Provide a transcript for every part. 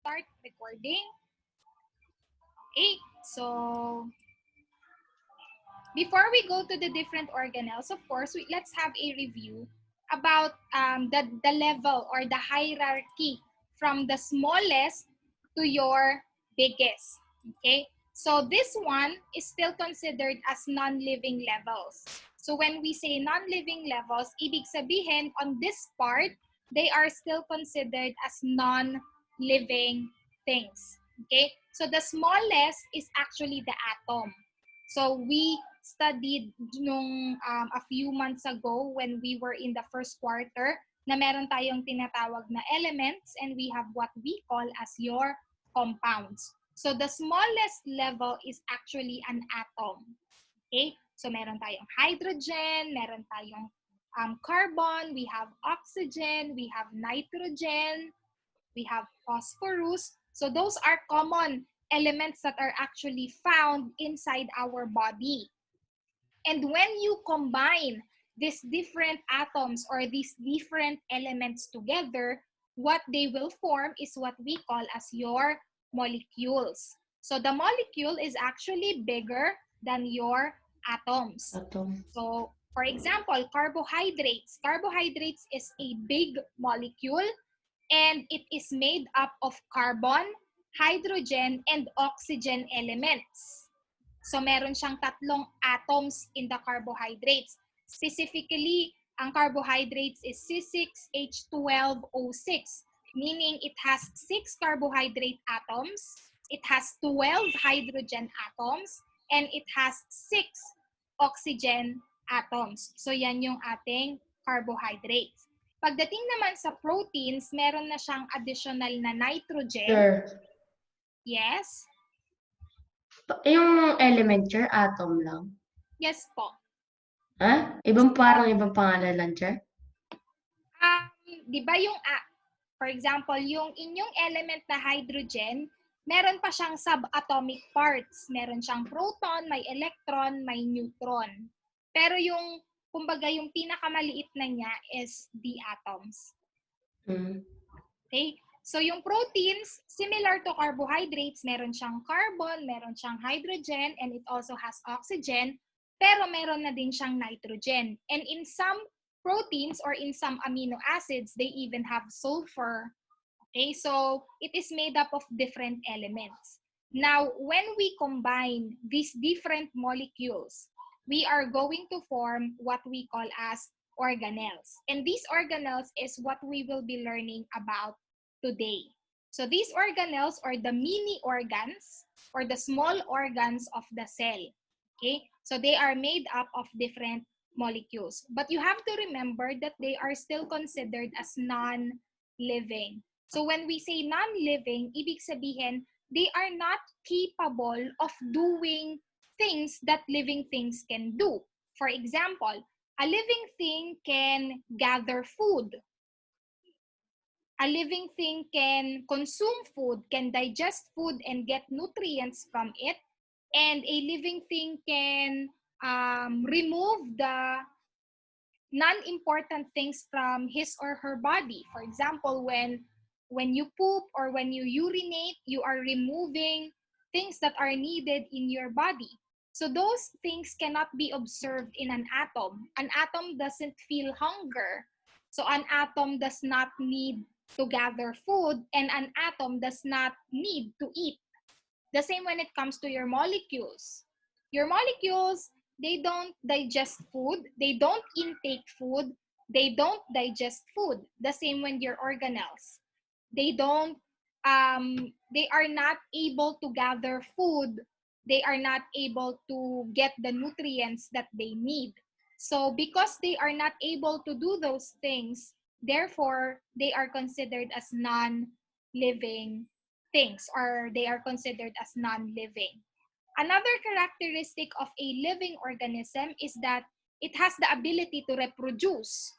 Start recording. Okay, so before we go to the different organelles, of course, let's have a review about the level or the hierarchy from the smallest to your biggest. Okay, so this one is still considered as non-living levels. So when we say non-living levels, ibig sabihin on this part, they are still considered as non-living things. Okay, so the smallest is actually the atom. So we studied nung a few months ago when we were in the first quarter na meron tayong tinatawag na elements and we have what we call as your compounds. So the smallest level is actually an atom. Okay? So meron tayong hydrogen, meron tayong carbon, we have oxygen, we have nitrogen, we have phosphorus. So those are common elements that are actually found inside our body. And when you combine these different atoms or these different elements together, what they will form is what we call as your molecules. So the molecule is actually bigger than your atoms. Atom. So for example, carbohydrates. Carbohydrates is a big molecule and it is made up of carbon, hydrogen, and oxygen elements. So meron siyang tatlong atoms in the carbohydrates. Specifically, ang carbohydrates is C6H12O6, meaning it has 6 carbohydrate atoms, it has 12 hydrogen atoms, and it has 6 oxygen atoms. So yan yung ating carbohydrates. Pagdating naman sa proteins, meron na siyang additional na nitrogen. Sure. Yes? Yung element, sir, atom lang. Yes po. Ha? Parang ibang pangalan lang, sir? Di ba yung, for example, yung inyong element na hydrogen, meron pa siyang subatomic parts. Meron siyang proton, may electron, may neutron. Pero yung, kumbaga, yung pinakamaliit na niya is the atoms. Okay? So yung proteins, similar to carbohydrates, meron siyang carbon, meron siyang hydrogen, and it also has oxygen, pero meron na din siyang nitrogen. And in some proteins or in some amino acids, they even have sulfur. Okay, so it is made up of different elements. Now, when we combine these different molecules, we are going to form what we call as organelles. And these organelles is what we will be learning about today. So these organelles are the mini organs or the small organs of the cell. Okay, so they are made up of different molecules. But you have to remember that they are still considered as non-living. So when we say non-living, ibig sabihin, they are not capable of doing things that living things can do. For example, a living thing can gather food. A living thing can consume food, can digest food and get nutrients from it. And a living thing can remove the non-important things from his or her body. For example, when you poop or when you urinate, you are removing things that are needed in your body. So those things cannot be observed in an atom. An atom doesn't feel hunger. So an atom does not need to gather food and an atom does not need to eat. The same when it comes to your molecules. Your molecules, they don't digest food, they don't intake food, they don't digest food. The same when your organelles. They don't they are not able to gather food, they are not able to get the nutrients that they need. So because they are not able to do those things, therefore they are considered as non-living things or they are considered as non-living. Another characteristic of a living organism is that it has the ability to reproduce.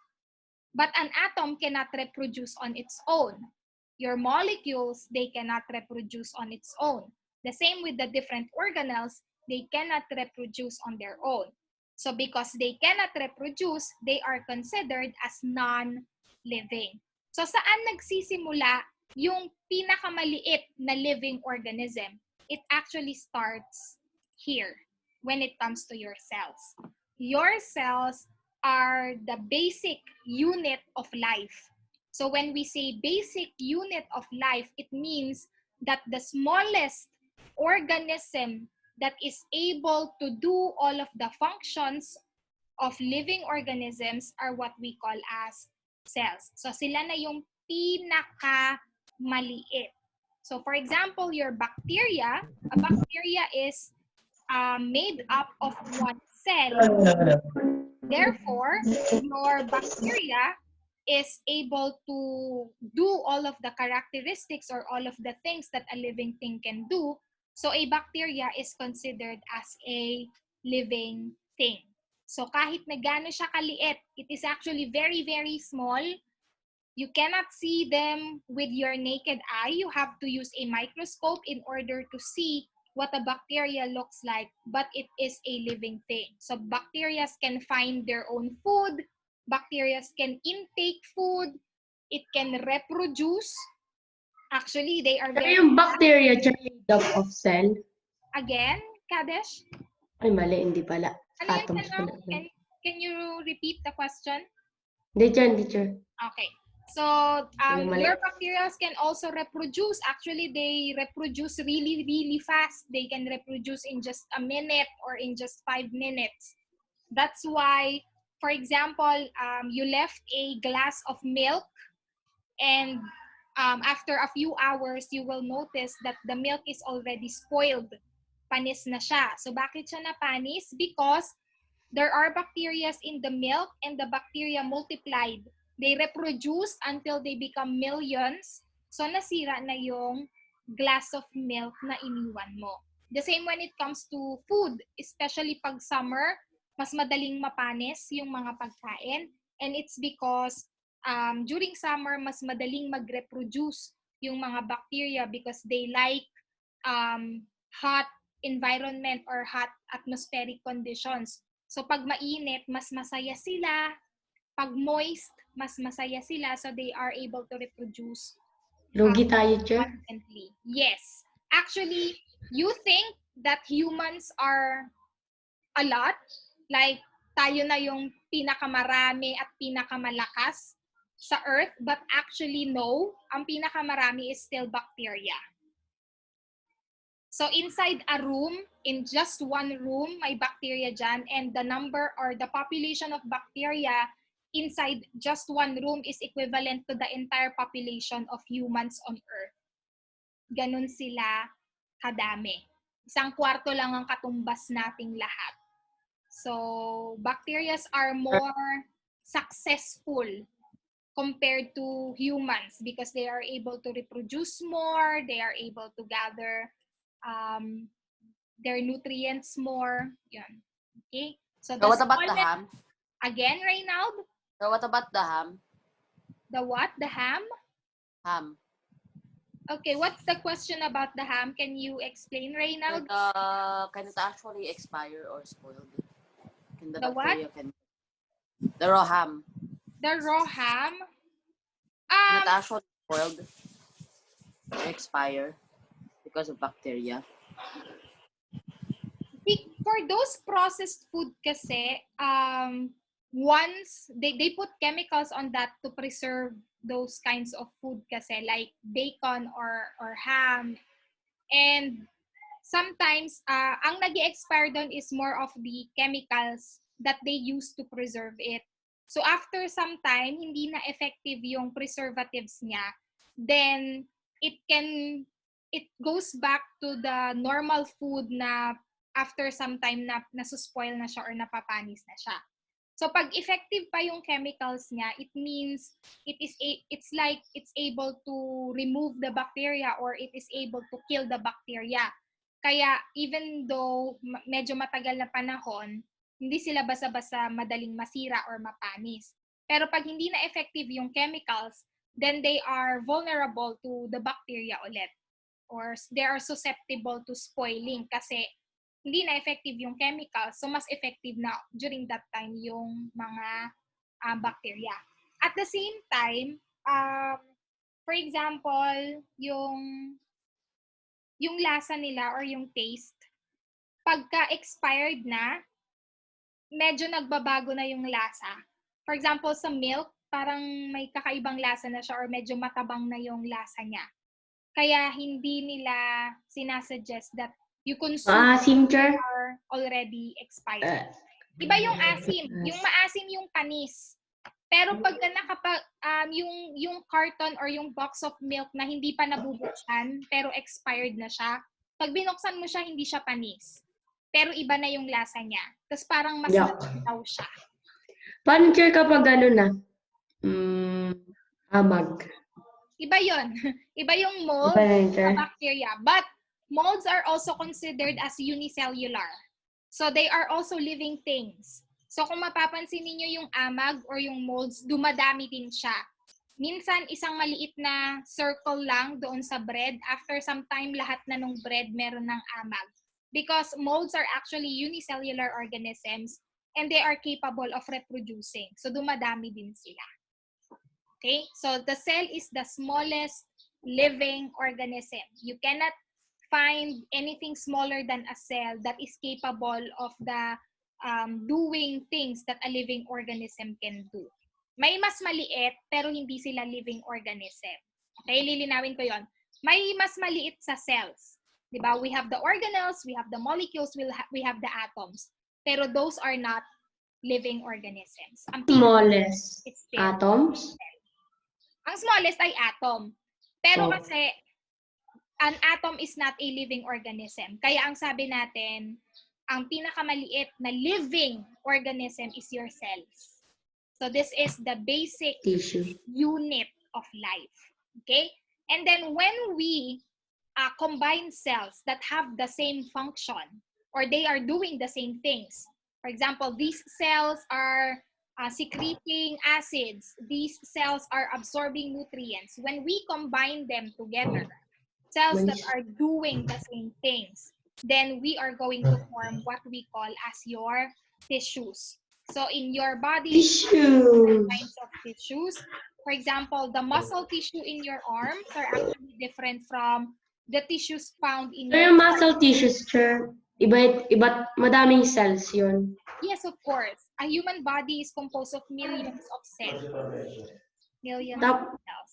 But an atom cannot reproduce on its own. Your molecules, they cannot reproduce on its own. The same with the different organelles, they cannot reproduce on their own. So because they cannot reproduce, they are considered as non-living. So saan nagsisimula yung pinakamaliit na living organism, it actually starts here when it comes to your cells. Your cells are the basic unit of life. So when we say basic unit of life, it means that the smallest organism that is able to do all of the functions of living organisms are what we call as cells. So sila na yung pinakamaliit. So for example, your bacteria, a bacteria is made up of one cell. Therefore, your bacteria is able to do all of the characteristics or all of the things that a living thing can do. So a bacteria is considered as a living thing. So kahit na gaano siya kaliit, it is actually very, very small. You cannot see them with your naked eye. You have to use a microscope in order to see what a bacteria looks like, but it is a living thing. So bacteria can find their own food. Bacteria can intake food. It can reproduce. Actually, they are Pero very... yung bacteria, made up of cell? Again, Kadesh? Ay, mali, hindi pala. Ano yung Atoms tanong? pala. Can you repeat the question? Teacher. Okay. So, your bacteria can also reproduce. Actually, they reproduce really, really fast. They can reproduce in just a minute or in just 5 minutes. That's why, for example, you left a glass of milk and after a few hours, you will notice that the milk is already spoiled. Panis na siya. So, bakit siya napanis? Because there are bacteria in the milk and the bacteria multiplied. They reproduce until they become millions. So, nasira na yung glass of milk na iniwan mo. The same when it comes to food, especially pag summer, mas madaling mapanis yung mga pagkain. And it's because during summer, mas madaling mag-reproduce yung mga bacteria because they like hot environment or hot atmospheric conditions. So pag mainit, mas masaya sila. Pag moist, mas masaya sila. So they are able to reproduce Lugi tayo, Chair. constantly. Yes. Actually, you think that humans are a lot? Like, tayo na yung pinakamarami at pinakamalakas sa Earth. But actually, no. Ang pinakamarami is still bacteria. So inside a room, in just one room, may bacteria dyan, and the number or the population of bacteria inside just one room is equivalent to the entire population of humans on Earth. Ganun sila kadami. Isang kwarto lang ang katumbas nating lahat. So bacteria are more successful compared to humans because they are able to reproduce more, they are able to gather their nutrients more. Yun. Okay? So what about the ham? Again, Reynald? So what about the ham? The what? The ham? Ham. Okay, what's the question about the ham? Can you explain, Reynald? Can it actually expire or spoil? Can the what? bacteria the raw ham. The raw ham? Can it actually spoiled or expire because of bacteria? For those processed food kasi, once they put chemicals on that to preserve those kinds of food kasi, like bacon or ham. And sometimes, ang nag-expire doon is more of the chemicals that they use to preserve it. So after some time, hindi na effective yung preservatives niya, then it goes back to the normal food na after some time na nasuspoil na siya or napapanis na siya. So pag effective pa yung chemicals niya, it means it's like it's able to remove the bacteria or it is able to kill the bacteria. Kaya even though medyo matagal na panahon, hindi sila basa-basa madaling masira or mapanis. Pero pag hindi na effective yung chemicals, then they are vulnerable to the bacteria ulit. Or they are susceptible to spoiling kasi hindi na effective yung chemicals, so mas effective na during that time yung mga bacteria. At the same time, for example, yung lasa nila or yung taste, pagka-expired na, medyo nagbabago na yung lasa. For example, sa milk, parang may kakaibang lasa na siya or medyo matabang na yung lasa niya. Kaya hindi nila sinasuggest that you consume Maasim, Char? are already expired. Uh, Iba yung asim. Yung maasim yung panis. Pero pagka yung carton or yung box of milk na hindi pa nabubuksan, pero expired na siya, pag binuksan mo siya, hindi siya panis. Pero iba na yung lasa niya. Tapos parang mas Yuck. masaw siya. Paano, Char, kapag ano na? Amag. Iba yon. Iba yung mold Iba na yun, Char. sa bacteria. But molds are also considered as unicellular. So they are also living things. So kung mapapansin niyo yung amag or yung molds, dumadami din siya. Minsan isang maliit na circle lang doon sa bread. After some time, lahat na nung bread meron ng amag. Because molds are actually unicellular organisms and they are capable of reproducing. So dumadami din sila. Okay? So the cell is the smallest living organism. You cannot find anything smaller than a cell that is capable of the doing things that a living organism can do. May mas maliit, pero hindi sila living organism. Okay, lilinawin ko yon. May mas maliit sa cells. Diba? We have the organelles, we have the molecules, we have the atoms. Pero those are not living organisms. Ang Smallest. it's still Atoms? ang smallest ay atom. Pero Oh. kasi, an atom is not a living organism. Kaya ang sabi natin, ang pinakamaliit na living organism is your cells. So this is the basic Tissue. unit of life. Okay? And then when we combine cells that have the same function or they are doing the same things. For example, these cells are secreting acids. These cells are absorbing nutrients. When we combine them together, cells that are doing the same things, then we are going to form what we call as your tissues. So in your body, Tissue. kinds of tissues. For example, the muscle tissue in your arms are actually different from the tissues found in So your yung muscle tissues, Char, iba, madaming cells yun. Yes, of course. A human body is composed of millions of cells. Millions of cells.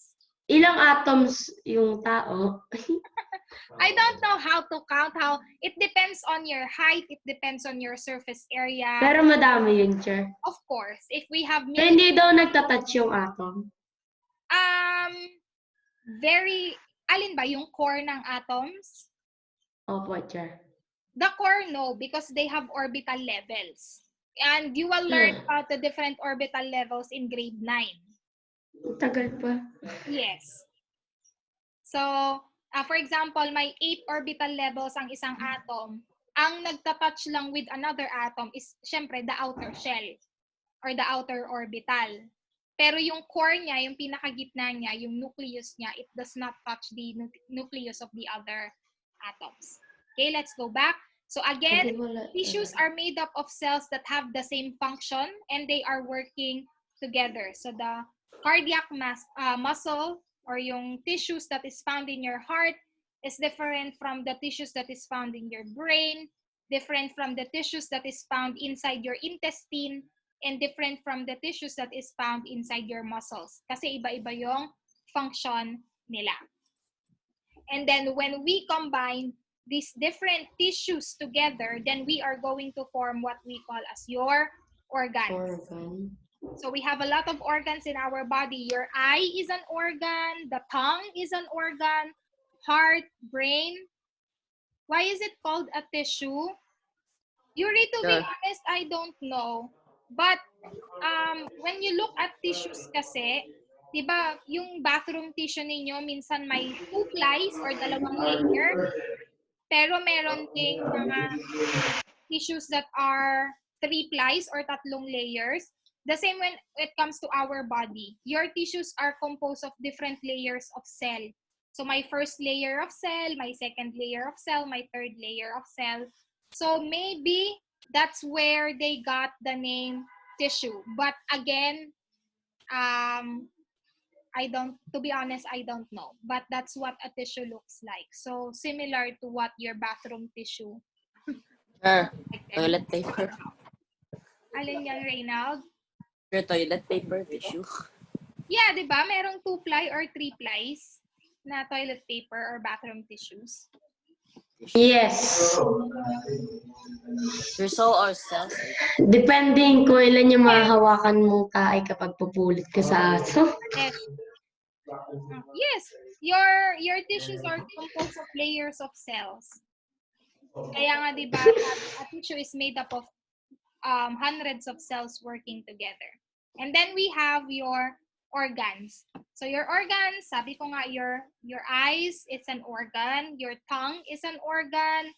Ilang atoms yung tao? I don't know how to count how. It depends on your height. It depends on your surface area. Pero madami yun, Char. Of course, if we have So millions, hindi daw nagtatouch yung atom. alin ba yung core ng atoms? Opo, Char. The core, no, because they have orbital levels. And you will learn about the different orbital levels in grade 9. Tagal pa. Yes. So, for example, may 8 orbital levels ang isang atom. Ang nagtatouch lang with another atom is, syempre, the outer shell or the outer orbital. Pero yung core niya, yung pinakagitna niya, yung nucleus niya, it does not touch the nucleus of the other atoms. Okay, let's go back. So again, tissues are made up of cells that have the same function and they are working together. So the cardiac muscle or yung tissues that is found in your heart is different from the tissues that is found in your brain, different from the tissues that is found inside your intestine, and different from the tissues that is found inside your muscles. Kasi iba-iba yung function nila. And then when we combine these different tissues together, then we are going to form what we call as your organs. So we have a lot of organs in our body. Your eye is an organ, the tongue is an organ, heart, brain. Why is it called a tissue? Yuri, to be honest, I don't know. But when you look at tissues kasi, di ba, yung bathroom tissue ninyo, minsan may 2 plies or 2 layer. Pero meron ding mga tissues that are 3 plies or 3 layers. The same when it comes to our body. Your tissues are composed of different layers of cell. So my first layer of cell, my second layer of cell, my third layer of cell. So maybe that's where they got the name tissue. But again, To be honest, I don't know. But that's what a tissue looks like. So similar to what your bathroom tissue. Sure. Like Toilet paper. Alin yan, Reynald? Sure, toilet paper, tissue. Yeah, di ba? Merong 2-ply or 3-plies na toilet paper or bathroom tissues. Yes. Your soul or cells. Depending kung ilan yung mahahawakan mong tae kapag pupulit ka sa aso. Yes. Yes. Your tissues are composed of layers of cells. Kaya nga, di ba, a tissue is made up of hundreds of cells working together. And then we have your organs. So your organs, sabi ko nga, your eyes is an organ, your tongue is an organ,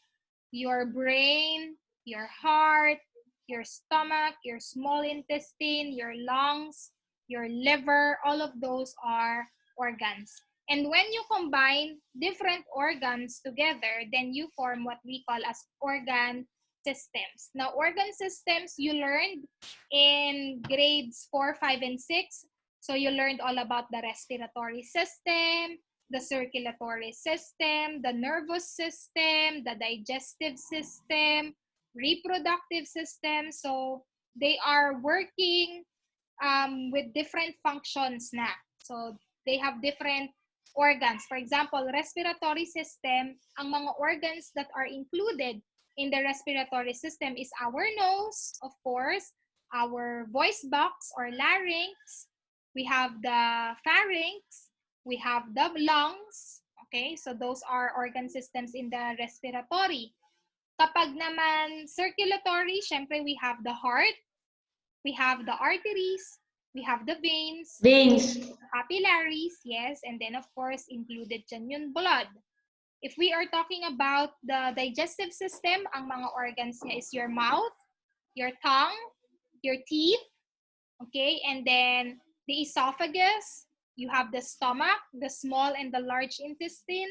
your brain, your heart, your stomach, your small intestine, your lungs, your liver, all of those are organs. And when you combine different organs together, then you form what we call as organ systems. Now, organ systems you learned in grades 4, 5, and 6. So you learned all about the respiratory system, the circulatory system, the nervous system, the digestive system, reproductive system. So they are working with different functions na. So they have different organs. For example, respiratory system, ang mga organs that are included in the respiratory system is our nose, of course, our voice box or larynx, we have the pharynx, we have the lungs, okay? So those are organ systems in the respiratory. Kapag naman circulatory, syempre we have the heart, we have the arteries, we have the veins, capillaries, yes, and then of course included dyan yung blood. If we are talking about the digestive system, ang mga organs niya is your mouth, your tongue, your teeth, okay, and then the esophagus, you have the stomach, the small and the large intestine,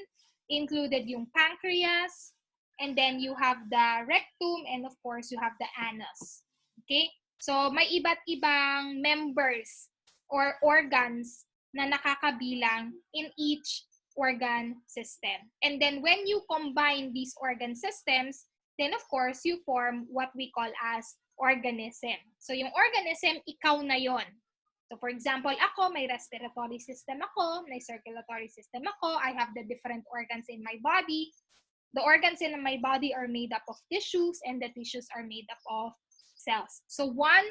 included yung pancreas, and then you have the rectum, and of course you have the anus, okay? So, may iba't ibang members or organs na nakakabilang in each organ system. And then when you combine these organ systems, then of course, you form what we call as organism. So, yung organism, ikaw na yon. So, for example, ako, may respiratory system ako, may circulatory system ako, I have the different organs in my body. The organs in my body are made up of tissues, and the tissues are made up of cells. So one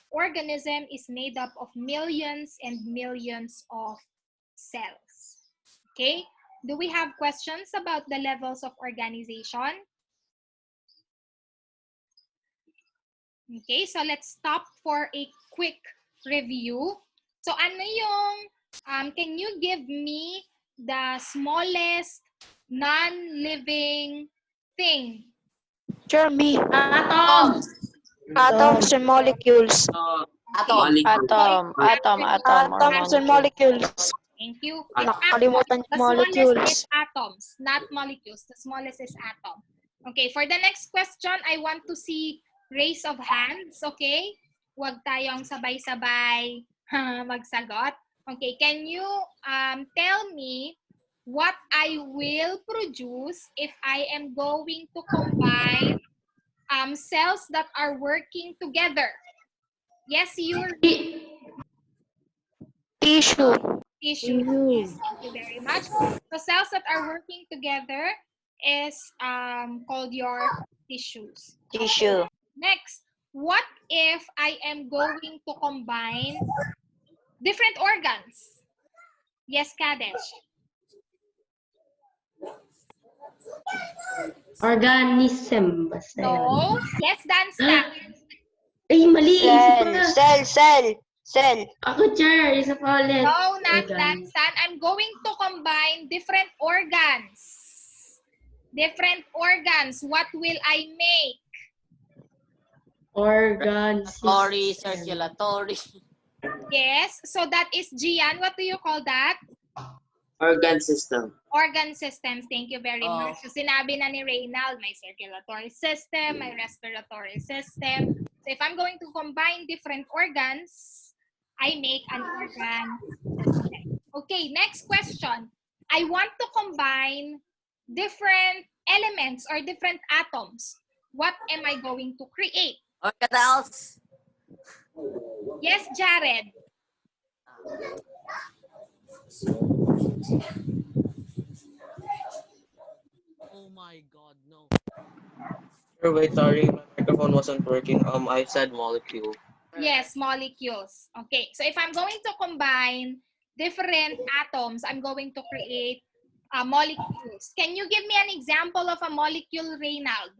organism is made up of millions and millions of cells. Okay? Do we have questions about the levels of organization? Okay, so let's stop for a quick review. So ano yung, can you give me the smallest non-living thing? Sure, me. Atom! Atoms and molecules. Atom. Atoms and molecules. Thank you. Nakalimutan The yung molecules. smallest is atoms, not molecules. The smallest is atom. Okay, for the next question, I want to see raise of hands, okay? Huwag tayong sabay-sabay magsagot. Okay, can you tell me what I will produce if I am going to combine cells that are working together? Yes, you're Tissue. tissue. Yes, thank you very much. So cells that are working together is called your tissues. Tissue. Next, what if I am going to combine different organs? Yes, Kadesh. Organism. Basta yun. No, less than that. Ay, mali. Isa pa. Cell. Ako, Char. Isa pa ulit. No, not Organ. that, Stan. I'm going to combine different organs. Different organs. What will I make? Organ Respiratory, system. circulatory. Yes, so that is Gian. What do you call that? Organ system. Organ systems. Thank you very Oh. much. So sinabi na ni Reynald, may circulatory system, may respiratory system. So if I'm going to combine different organs, I make an organ system. Okay, next question. I want to combine different elements or different atoms. What am I going to create? Organelles. Yes, Jared. Oh my God, no. Sure, wait, sorry, my microphone wasn't working. I said molecule. Yes, molecules. Okay, so if I'm going to combine different atoms, I'm going to create molecules. Can you give me an example of a molecule, Reynald?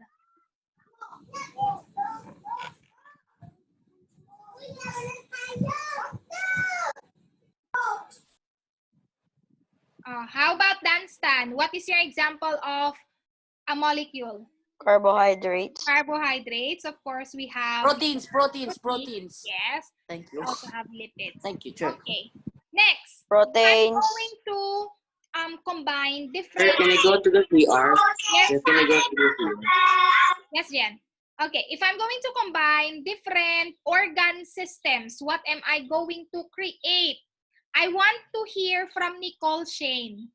How about Danstan? What is your example of a molecule? Carbohydrates. Carbohydrates, of course, we have Proteins. Yes, Thank we you. also have lipids. Thank you, sure. Okay, next, I'm Proteins. going to combine Sir, different. can I go to the PR? Yes, Sir, can I go to the PR? yes, Jen. Okay, if I'm going to combine different organ systems, what am I going to create? I want to hear from Nicole Shane.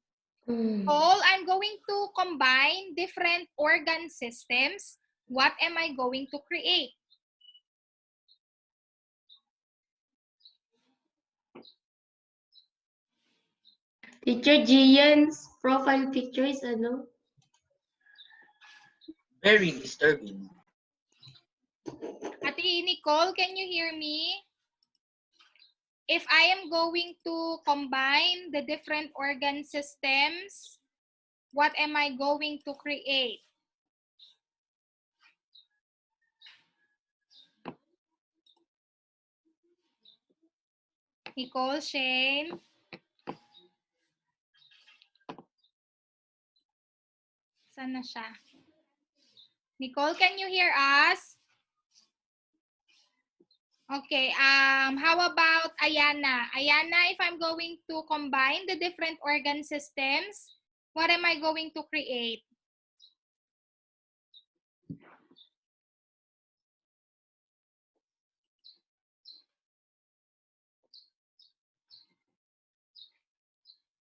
Nicole, I'm going to combine different organ systems. What am I going to create? Teacher Gian's profile picture is ano? Very disturbing. Ate Nicole, can you hear me? If I am going to combine the different organ systems, what am I going to create? Nicole, Shane. Saan na siya? Nicole, can you hear us? Okay, how about Ayana? Ayana, if I'm going to combine the different organ systems, what am I going to create?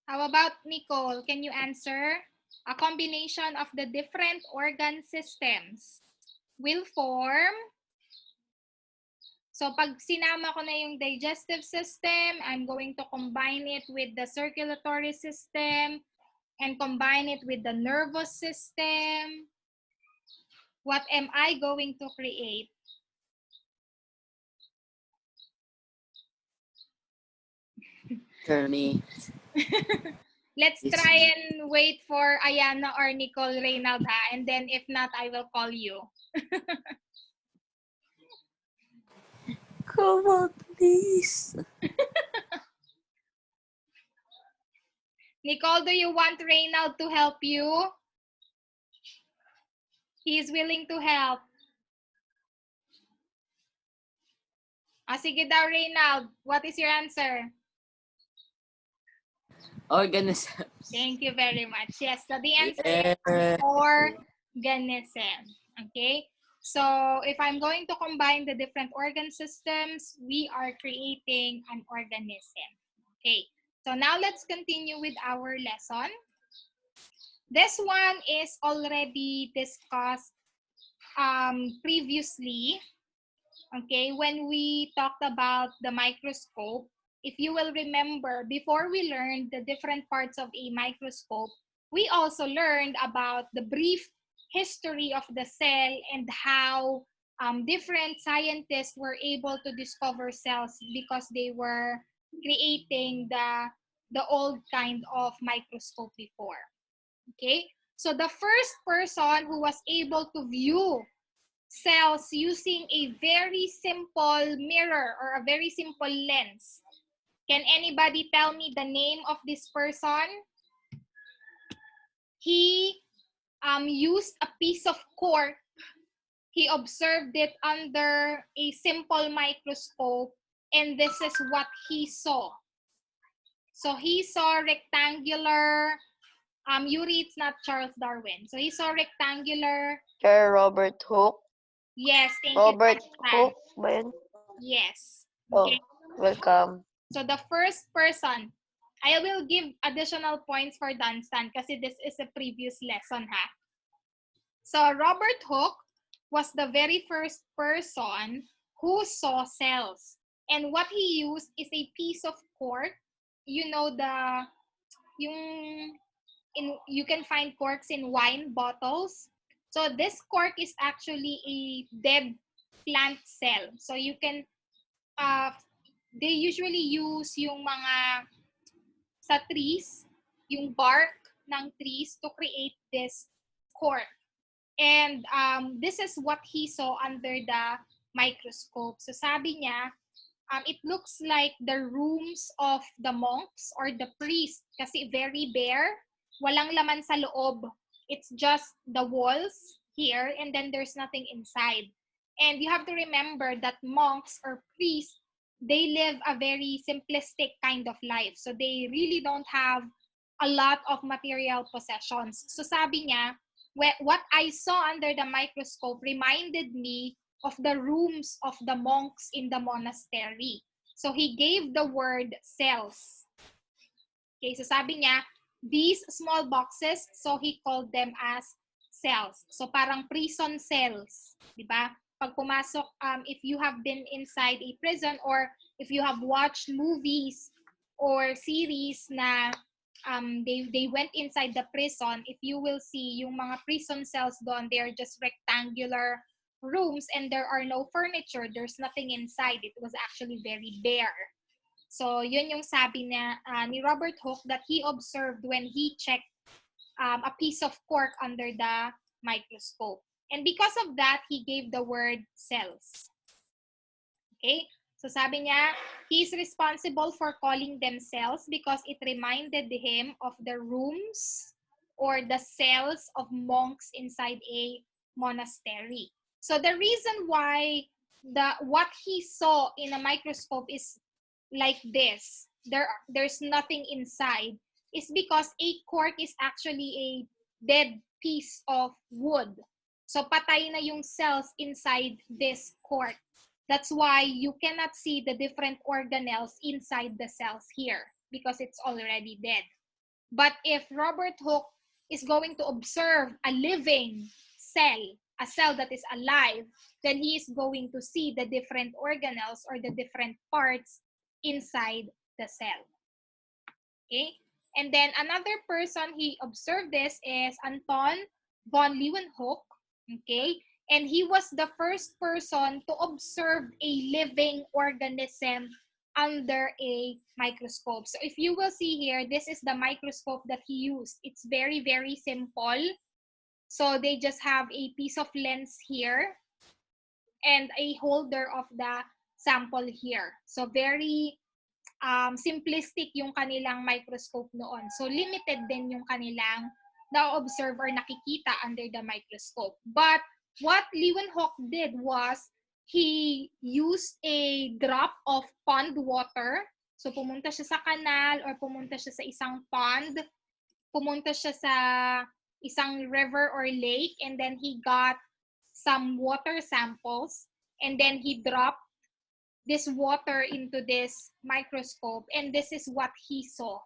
How about Nicole? Can you answer? A combination of the different organ systems will form. So pag sinama ko na yung digestive system, I'm going to combine it with the circulatory system and combine it with the nervous system. What am I going to create? Journey. Let's try and wait for Ayana or Nicole Reynald, ha? And then if not, I will call you. Come on, please. Nicole, do you want Reynald to help you? He's willing to help. Sige daw, Reynald. What is your answer? Organisms. Thank you very much. Yes, so the answer is organism. Okay? So if I'm going to combine the different organ systems, we are creating an organism. Okay, so now let's continue with our lesson. This one is already discussed previously. Okay, when we talked about the microscope, if you will remember, before we learned the different parts of a microscope, we also learned about the brief history of the cell and how different scientists were able to discover cells because they were creating the old kind of microscope before. Okay, so the first person who was able to view cells using a very simple mirror or a very simple lens. Can anybody tell me the name of this person? He used a piece of cork. He observed it under a simple microscope, and this is what he saw. So he saw rectangular, Yuri, it's not Charles Darwin. So he saw rectangular. Sir Robert Hooke. Yes, thank Robert you. Hooke ba yun? Yes. Oh, Okay. welcome. So the first person, I will give additional points for Dunstan kasi this is a previous lesson, ha? So Robert Hooke was the very first person who saw cells. And what he used is a piece of cork. You know, you can find corks in wine bottles. So this cork is actually a dead plant cell. So you can, they usually use yung mga sa trees, yung bark ng trees to create this cork. And this is what he saw under the microscope. So sabi niya, it looks like the rooms of the monks or the priests kasi very bare. Walang laman sa loob. It's just the walls here and then there's nothing inside. And you have to remember that monks or priests, they live a very simplistic kind of life. So they really don't have a lot of material possessions. So sabi niya, what I saw under the microscope reminded me of the rooms of the monks in the monastery. So he gave the word cells. Okay, so sabi niya, these small boxes, so he called them as cells. So parang prison cells, di ba? Pag pumasok, if you have been inside a prison or if you have watched movies or series na they went inside the prison, if you will see yung mga prison cells doon, they are just rectangular rooms and there are no furniture, there's nothing inside. It was actually very bare. So yun yung sabi niya ni Robert Hooke that he observed when he checked a piece of cork under the microscope. And because of that, he gave the word cells. Okay? So sabi niya, he's responsible for calling them cells because it reminded him of the rooms or the cells of monks inside a monastery. So the reason why what he saw in a microscope is like this, there's nothing inside, is because a cork is actually a dead piece of wood. So patay na yung cells inside this cork. That's why you cannot see the different organelles inside the cells here because it's already dead. But if Robert Hooke is going to observe a living cell, a cell that is alive, then he is going to see the different organelles or the different parts inside the cell. Okay? And then another person he observed this is Anton von Leeuwenhoek. Okay? And he was the first person to observe a living organism under a microscope. So if you will see here, this is the microscope that he used. It's very, very simple. So they just have a piece of lens here and a holder of the sample here. So very simplistic yung kanilang microscope noon. So limited din yung kanilang na-observe or nakikita under the microscope. But what Leeuwenhoek did was he used a drop of pond water. So pumunta siya sa kanal or pumunta siya sa isang pond, pumunta siya sa isang river or lake, and then he got some water samples and then he dropped this water into this microscope, and this is what he saw.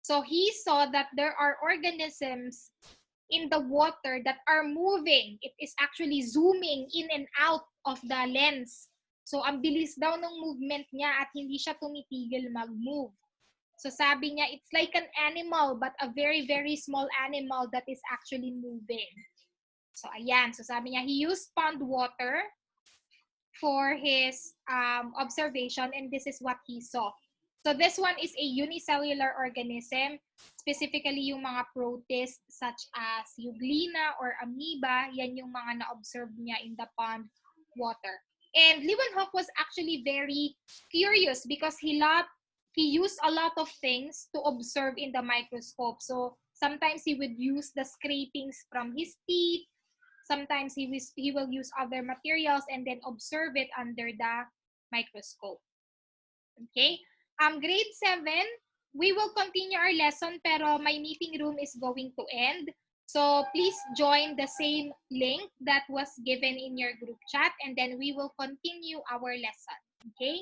So he saw that there are organisms in the water that are moving. It is actually zooming in and out of the lens. So ang bilis daw ng movement niya at hindi siya tumitigil mag-move. So sabi niya, it's like an animal but a very, very small animal that is actually moving. So ayan, so sabi niya, he used pond water for his observation, and this is what he saw. So this one is a unicellular organism, specifically yung mga protists such as euglena or amoeba, yan yung mga na-observe niya in the pond water. And Leeuwenhoek was actually very curious because he used a lot of things to observe in the microscope. So sometimes he would use the scrapings from his teeth, sometimes he will use other materials and then observe it under the microscope. Okay? Grade 7, we will continue our lesson pero my meeting room is going to end. So please join the same link that was given in your group chat and then we will continue our lesson. Okay?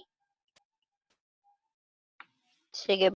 Sige